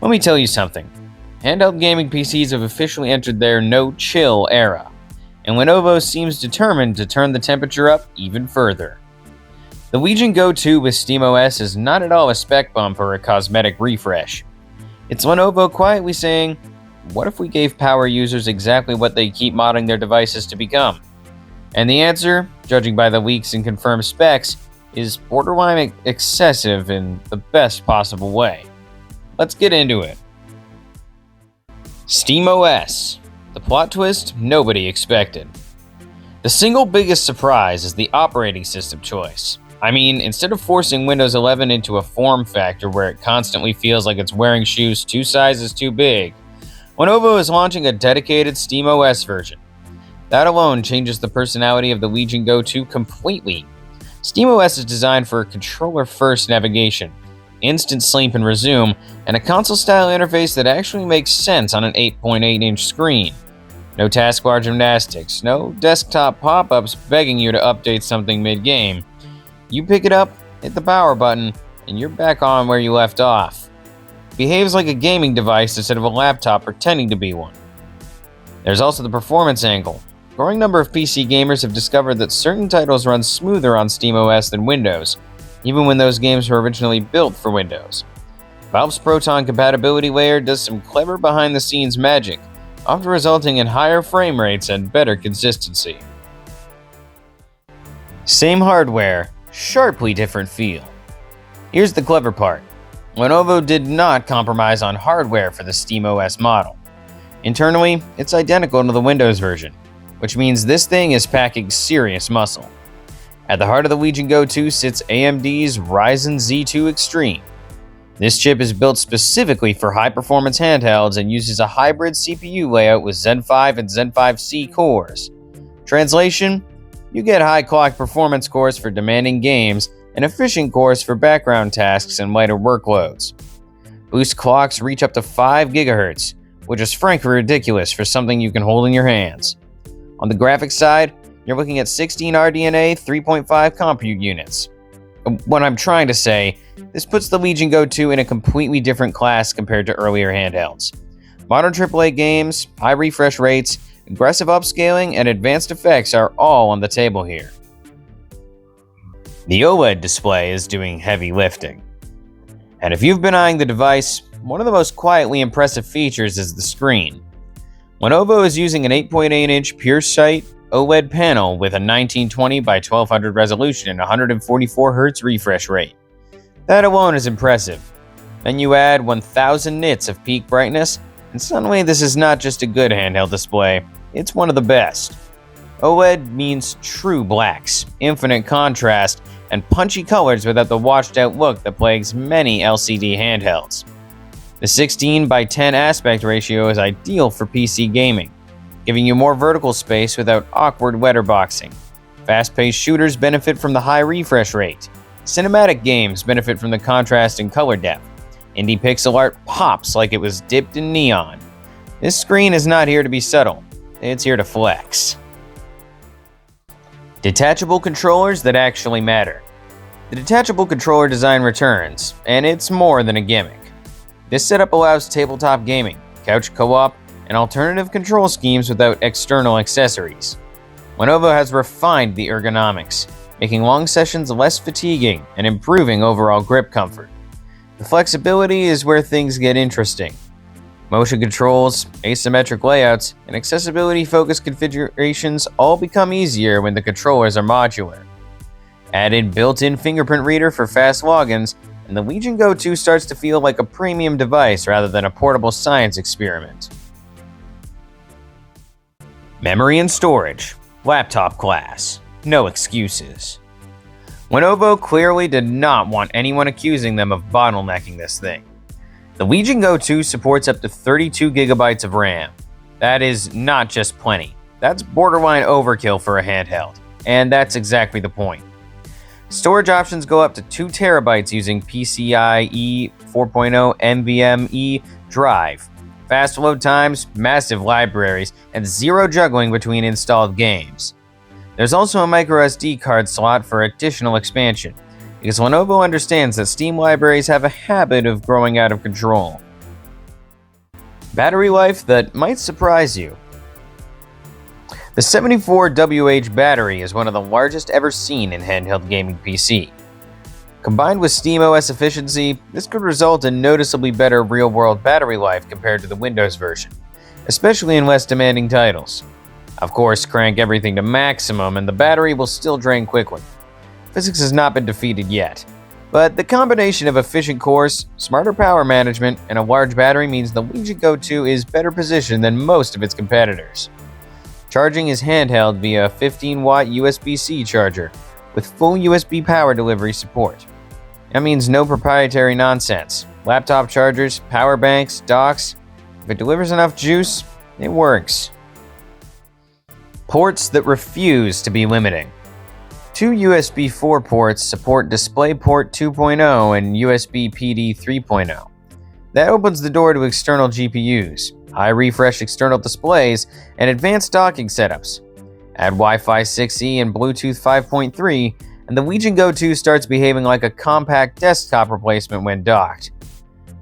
Let me tell you something. Handheld gaming PCs have officially entered their no-chill era, and Lenovo seems determined to turn the temperature up even further. The Legion Go 2 with SteamOS is not at all a spec bump or a cosmetic refresh. It's Lenovo quietly saying, what if we gave power users exactly what they keep modding their devices to become? And the answer, judging by the leaks and confirmed specs, is borderline excessive in the best possible way. Let's get into it. SteamOS, the plot twist nobody expected. The single biggest surprise is the operating system choice. I mean, instead of forcing Windows 11 into a form factor where it constantly feels like it's wearing shoes 2 sizes too big, Lenovo is launching a dedicated SteamOS version. That alone changes the personality of the Legion Go 2 completely. SteamOS is designed for controller-first navigation, instant sleep and resume, and a console-style interface that actually makes sense on an 8.8-inch screen. No taskbar gymnastics, no desktop pop-ups begging you to update something mid-game. You pick it up, hit the power button, and you're back on where you left off. It behaves like a gaming device instead of a laptop pretending to be one. There's also the performance angle. A growing number of PC gamers have discovered that certain titles run smoother on SteamOS than Windows, even when those games were originally built for Windows. Valve's Proton compatibility layer does some clever behind-the-scenes magic, often resulting in higher frame rates and better consistency. Same hardware, sharply different feel. Here's the clever part. Lenovo did not compromise on hardware for the SteamOS model. Internally, it's identical to the Windows version, which means this thing is packing serious muscle. At the heart of the Legion Go 2 sits AMD's Ryzen Z2 Extreme. This chip is built specifically for high-performance handhelds and uses a hybrid CPU layout with Zen 5 and Zen 5C cores. Translation: you get high-clock performance cores for demanding games and efficient cores for background tasks and lighter workloads. Boost clocks reach up to 5 GHz, which is frankly ridiculous for something you can hold in your hands. On the graphics side, you're looking at 16 RDNA 3.5 compute units. What I'm trying to say, this puts the Legion Go 2 in a completely different class compared to earlier handhelds. Modern AAA games, high refresh rates, aggressive upscaling, and advanced effects are all on the table here. The OLED display is doing heavy lifting. And if you've been eyeing the device, one of the most quietly impressive features is the screen. Lenovo is using an 8.8-inch pure sight OLED panel with a 1920 by 1200 resolution and 144 Hz refresh rate. That alone is impressive. Then you add 1000 nits of peak brightness, and suddenly this is not just a good handheld display, it's one of the best. OLED means true blacks, infinite contrast, and punchy colors without the washed-out look that plagues many LCD handhelds. The 16 by 10 aspect ratio is ideal for PC gaming, giving you more vertical space without awkward letterboxing. Fast-paced shooters benefit from the high refresh rate. Cinematic games benefit from the contrast and color depth. Indie pixel art pops like it was dipped in neon. This screen is not here to be subtle, it's here to flex. Detachable controllers that actually matter. The detachable controller design returns, and it's more than a gimmick. This setup allows tabletop gaming, couch co-op, and alternative control schemes without external accessories. Lenovo has refined the ergonomics, making long sessions less fatiguing and improving overall grip comfort. The flexibility is where things get interesting. Motion controls, asymmetric layouts, and accessibility-focused configurations all become easier when the controllers are modular. Added built-in fingerprint reader for fast logins, and the Legion Go 2 starts to feel like a premium device rather than a portable science experiment. Memory and storage, laptop class, no excuses. Lenovo clearly did not want anyone accusing them of bottlenecking this thing. The Legion Go 2 supports up to 32 GB of RAM. That is not just plenty, that's borderline overkill for a handheld, and that's exactly the point. Storage options go up to 2 TB using PCIe 4.0 NVMe drive. Fast load times, massive libraries, and zero juggling between installed games. There's also a microSD card slot for additional expansion, because Lenovo understands that Steam libraries have a habit of growing out of control. Battery life that might surprise you. The 74WH battery is one of the largest ever seen in handheld gaming PC. Combined with SteamOS efficiency, this could result in noticeably better real-world battery life compared to the Windows version, especially in less demanding titles. Of course, crank everything to maximum and the battery will still drain quickly. Physics has not been defeated yet, but the combination of efficient cores, smarter power management, and a large battery means the Legion Go 2 is better positioned than most of its competitors. Charging is handheld via a 15-watt USB-C charger with full USB power delivery support. That means no proprietary nonsense. Laptop chargers, power banks, docks. If it delivers enough juice, it works. Ports that refuse to be limiting. Two USB 4 ports support DisplayPort 2.0 and USB PD 3.0. That opens the door to external GPUs, high refresh external displays, and advanced docking setups. Add Wi-Fi 6E and Bluetooth 5.3, and the Legion Go 2 starts behaving like a compact desktop replacement when docked.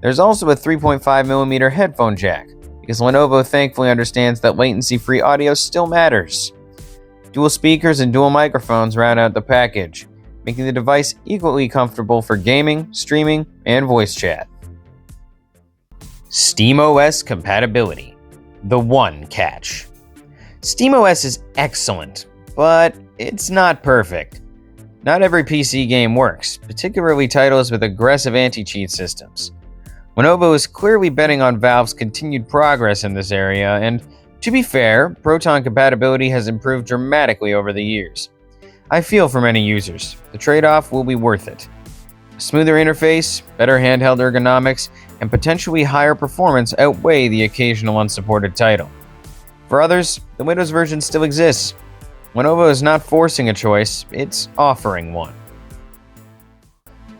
There's also a 3.5mm headphone jack, because Lenovo thankfully understands that latency-free audio still matters. Dual speakers and dual microphones round out the package, making the device equally comfortable for gaming, streaming, and voice chat. SteamOS compatibility. The one catch. SteamOS is excellent, but it's not perfect. Not every PC game works, particularly titles with aggressive anti-cheat systems. Lenovo is clearly betting on Valve's continued progress in this area, and to be fair, Proton compatibility has improved dramatically over the years. I feel for many users, the trade-off will be worth it. A smoother interface, better handheld ergonomics, and potentially higher performance outweigh the occasional unsupported title. For others, the Windows version still exists. Lenovo is not forcing a choice, it's offering one.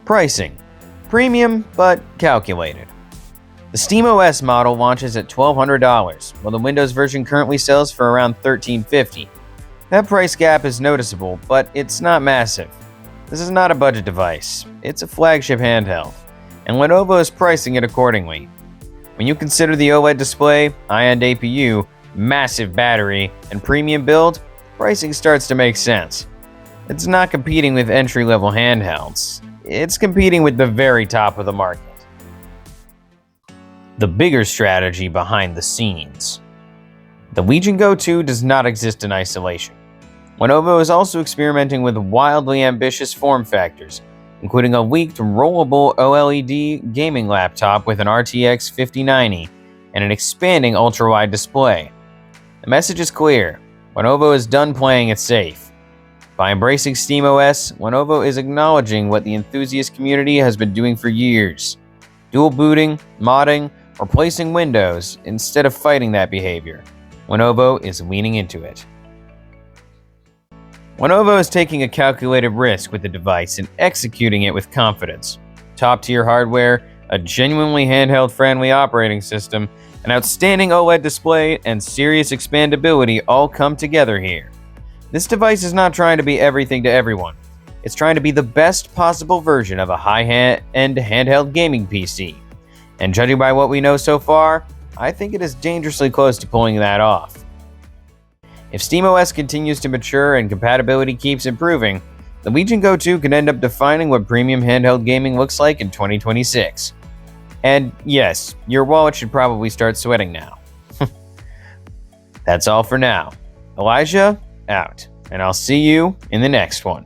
Pricing. Premium, but calculated. The SteamOS model launches at $1,200, while the Windows version currently sells for around $1,350. That price gap is noticeable, but it's not massive. This is not a budget device, it's a flagship handheld, and Lenovo is pricing it accordingly. When you consider the OLED display, high-end APU, massive battery, and premium build, pricing starts to make sense. It's not competing with entry-level handhelds, it's competing with the very top of the market. The bigger strategy behind the scenes. The Legion Go 2 does not exist in isolation. Lenovo is also experimenting with wildly ambitious form factors, including a leaked rollable OLED gaming laptop with an RTX 5090 and an expanding ultra-wide display. The message is clear. Lenovo is done playing it safe. By embracing SteamOS, Lenovo is acknowledging what the enthusiast community has been doing for years. Dual booting, modding, replacing Windows instead of fighting that behavior. Lenovo is leaning into it. Lenovo is taking a calculated risk with the device and executing it with confidence. Top-tier hardware, a genuinely handheld-friendly operating system, an outstanding OLED display, and serious expandability all come together here. This device is not trying to be everything to everyone. It's trying to be the best possible version of a high-end handheld gaming PC. And judging by what we know so far, I think it is dangerously close to pulling that off. If SteamOS continues to mature and compatibility keeps improving, the Legion Go 2 could end up defining what premium handheld gaming looks like in 2026. And yes, your wallet should probably start sweating now. That's all for now. Elijah, out, and I'll see you in the next one.